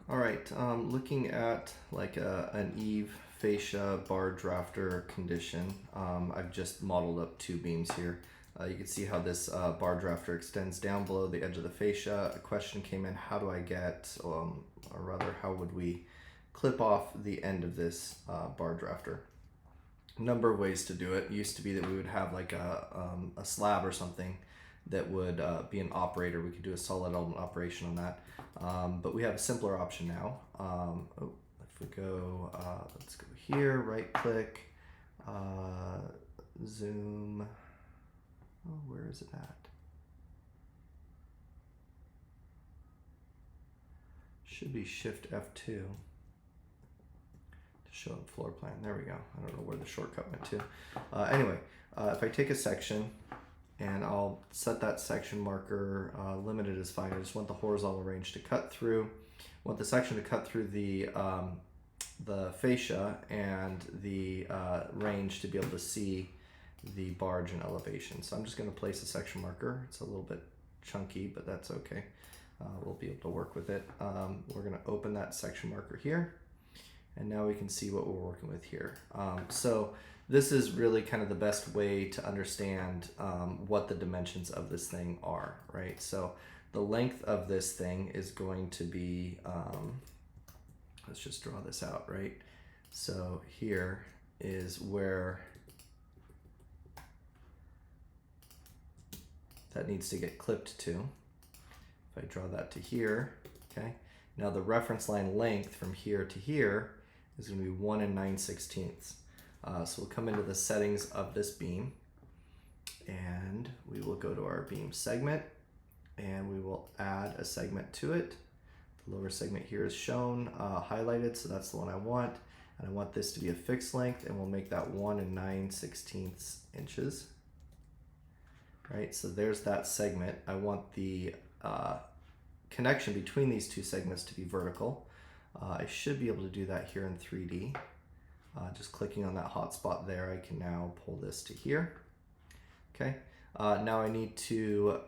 All right, looking at like an eave fascia bar drafter condition, I've just modeled up two beams here. You can see how this bar drafter extends down below the edge of the fascia. A question came in, how do I get, or rather, how would we clip off the end of this bar drafter? A number of ways to do it. Used to be that we would have like a slab or something that would be an operator. We could do a solid element operation on that. But we have a simpler option now. If we go, let's go here, right click, zoom. Oh, where is it at? Should be Shift F2 to show up floor plan. There we go. I don't know where the shortcut went to. Anyway, if I take a section, and I'll set that section marker, limited is fine. I just want the horizontal range to cut through. I want the section to cut through the fascia and the range to be able to see the barge and elevation. So I'm just going to place a section marker. It's a little bit chunky, but that's okay. We'll be able to work with it. We're going to open that section marker here, and now we can see what we're working with here. So this is really kind of the best way to understand what the dimensions of this thing are, right? So the length of this thing is going to be, let's just draw this out, right? So here is where that needs to get clipped to. If I draw that to here, okay? Now the reference line length from here to here is going to be 1 9/16. So we'll come into the settings of this beam, and we will go to our beam segment, and we will add a segment to it. The lower segment here is shown, highlighted, so that's the one I want. And I want this to be a fixed length, and we'll make that 1 9/16 inches. Right, so there's that segment. I want the connection between these two segments to be vertical. I should be able to do that here in 3D. Just clicking on that hot spot there, I can now pull this to here. Okay, now I need to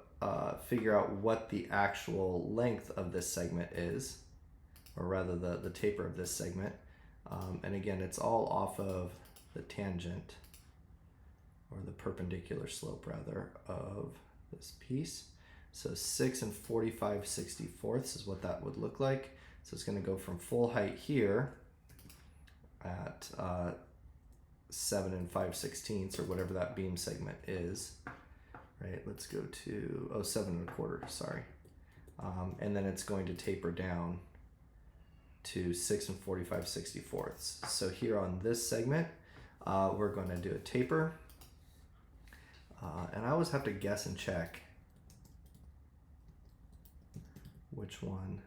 figure out what the actual length of this segment is, or rather the taper of this segment. And again, it's all off of the tangent, or the perpendicular slope rather, of this piece. So 6 45/64 is what that would look like. So it's going to go from full height here at 7 5/16, or whatever that beam segment is. Right, let's go to 7 1/4, sorry. And then it's going to taper down to 6 45/64. So here on this segment, we're going to do a taper. And I always have to guess and check which one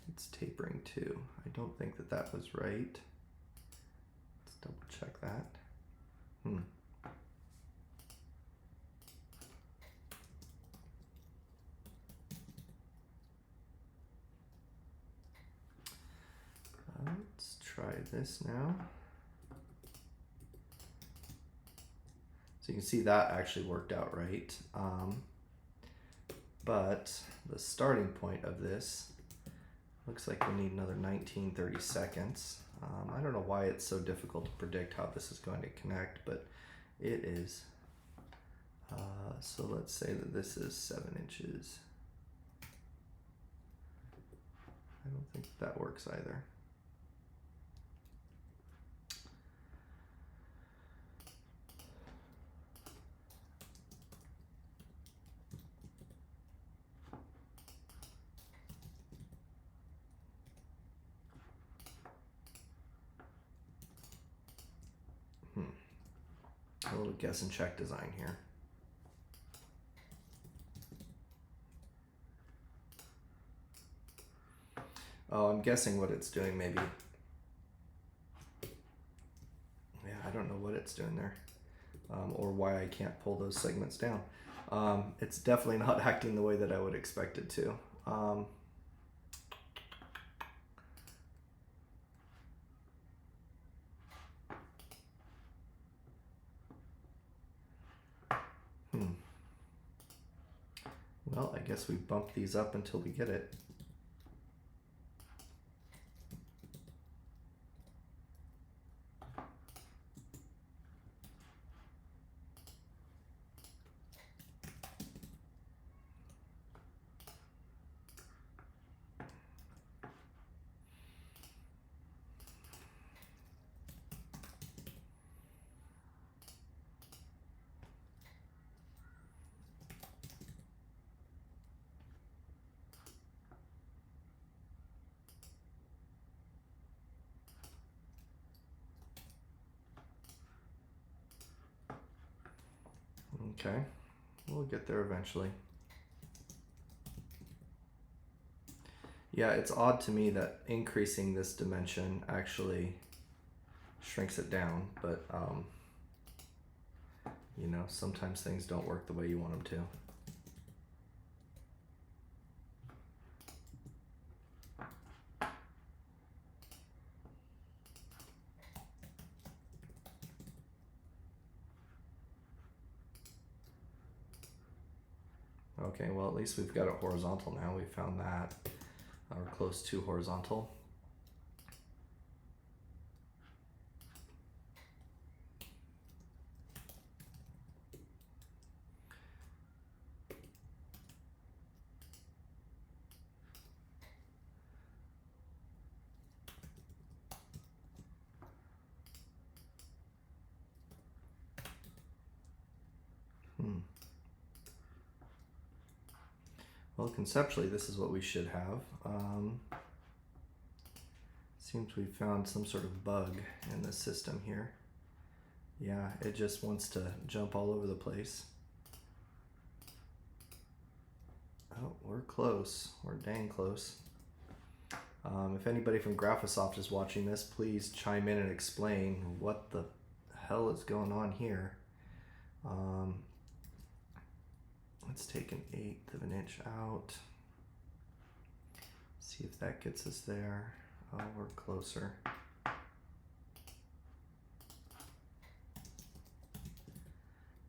it's tapering to. I don't think that that was right. Let's double check that. Let's try this now. So you can see that actually worked out right. But the starting point of this looks like we need another 19-30 seconds. I don't know why it's so difficult to predict how this is going to connect, but it is. So let's say that this is 7 inches. I don't think that works either. A little guess and check design here. Oh, I'm guessing what it's doing maybe. Yeah, I don't know what it's doing there, or why I can't pull those segments down. It's definitely not acting the way that I would expect it to. Well, I guess we bump these up until we get it. Okay, we'll get there eventually. Yeah, it's odd to me that increasing this dimension actually shrinks it down, but you know, sometimes things don't work the way you want them to. Okay, well, at least we've got it horizontal now. We found that, or close to horizontal. Well, conceptually, this is what we should have. Seems we found some sort of bug in the system here. Yeah, it just wants to jump all over the place. Oh, we're close. We're dang close. If anybody from Graphisoft is watching this, please chime in and explain what the hell is going on here. Let's take an 1/8 of an inch out. See if that gets us there. Oh, we're closer.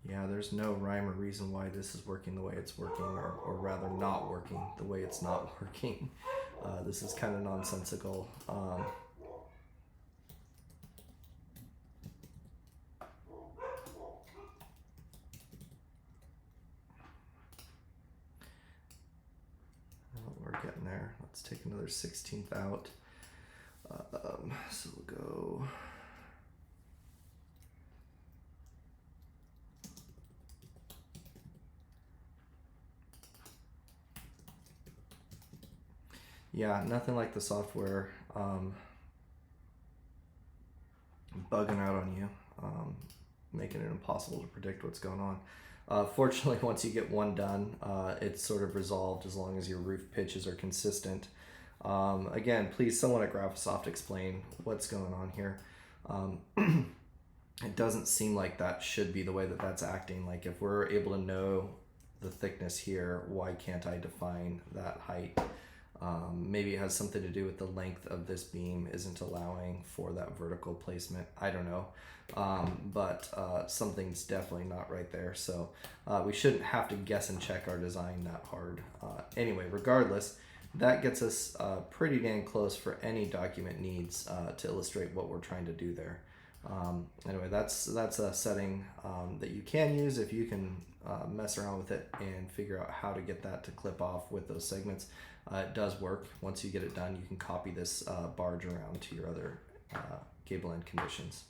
Yeah, there's no rhyme or reason why this is working the way it's working, or rather not working the way it's not working. This is kind of nonsensical. We're getting there. Let's take another 1/16 out. So we'll go. Yeah, nothing like the software bugging out on you, making it impossible to predict what's going on. Fortunately, once you get one done, it's sort of resolved as long as your roof pitches are consistent. Again, please, someone at Graphisoft explain what's going on here. It doesn't seem like that should be the way that that's acting. Like, if we're able to know the thickness here, why can't I define that height? Maybe it has something to do with the length of this beam isn't allowing for that vertical placement. I don't know. But something's definitely not right there. So we shouldn't have to guess and check our design that hard. Anyway, regardless, that gets us pretty dang close for any document needs to illustrate what we're trying to do there. Anyway, that's a setting that you can use if you can mess around with it and figure out how to get that to clip off with those segments. It does work. Once you get it done, you can copy this barge around to your other gable end conditions.